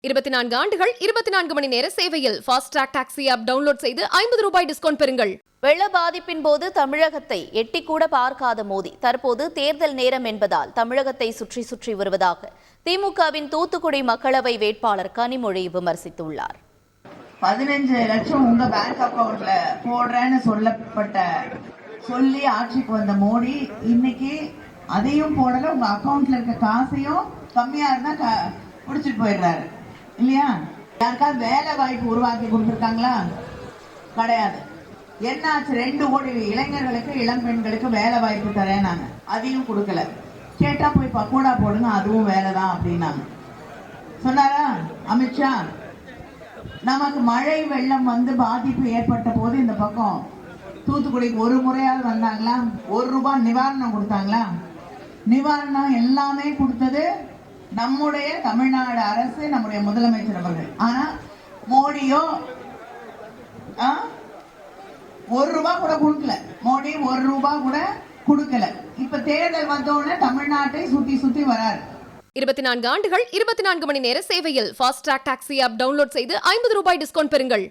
24 ஆண்டுகள் 24 மணி நேர சேவையில் fast track taxi app download செய்து 50 ரூபாய் டிஸ்கவுண்ட் பெறுங்கள். வெள்ள பாதிப்பின் போது தமிழகத்தை எட்டி கூட பார்க்காத மோடி தற்போது தேர்தல் நேரம் என்பதால் தமிழகத்தை சுற்றி சுற்றி வருவதாக திமுகவின் தூத்துக்குடி மக்களவை வேட்பாளர் கனிமொழி விமர்சித்துள்ளார். 15 லட்சம் உங்க பேங்க் அக்கவுண்ட்ல போடுறேன்னு சொல்லி ஆட்சிக்கு வந்த மோடி இன்னைக்கு அதையும் போடல, உங்க அக்கவுண்ட்ல இருக்க காசையும் கம்மியா இருந்தா குடிச்சிட்டு போயிடுறாரு இல்லையா? யாருக்காவது வேலை வாய்ப்பு உருவாக்கி கொடுத்துருக்காங்களா? கிடையாது. என்னாச்சு? 2 கோடி இளைஞர்களுக்கு இளம் பெண்களுக்கு வேலை வாய்ப்பு தரேன் நாங்க, அதையும் கொடுக்கல. கேட்டா போய் பக்கோடா போடுங்க, அதுவும் வேலைதான் அப்படின்னாங்க. சொன்னாரா அமித்ஷா? நமக்கு மழை வெள்ளம் வந்து பாதிப்பு ஏற்பட்ட போது இந்த பக்கம் தூத்துக்குடிக்கு ஒரு முறையாவது வந்தாங்களா? 1 ரூபாய் நிவாரணம் கொடுத்தாங்களா? நிவாரணம் எல்லாமே கொடுத்தது நம்முடைய தமிழ்நாடு அரசு, நம்முடைய முதலமைச்சர் அவர்கள். ஆனா மோடியோ 1 ரூபாய் கூட கொடுக்கல. மோடி 1 ரூபாய் கூட கொடுக்கல. இப்ப தேர்தல் வந்தோடனே தமிழ்நாட்டை சுத்தி சுத்தி வராரு. 24 ஆண்டுகள் 24 மணி நேர சேவையில் fast track taxi app download செய்து 50 ரூபாய் டிஸ்கவுண்ட் பெறுங்கள்.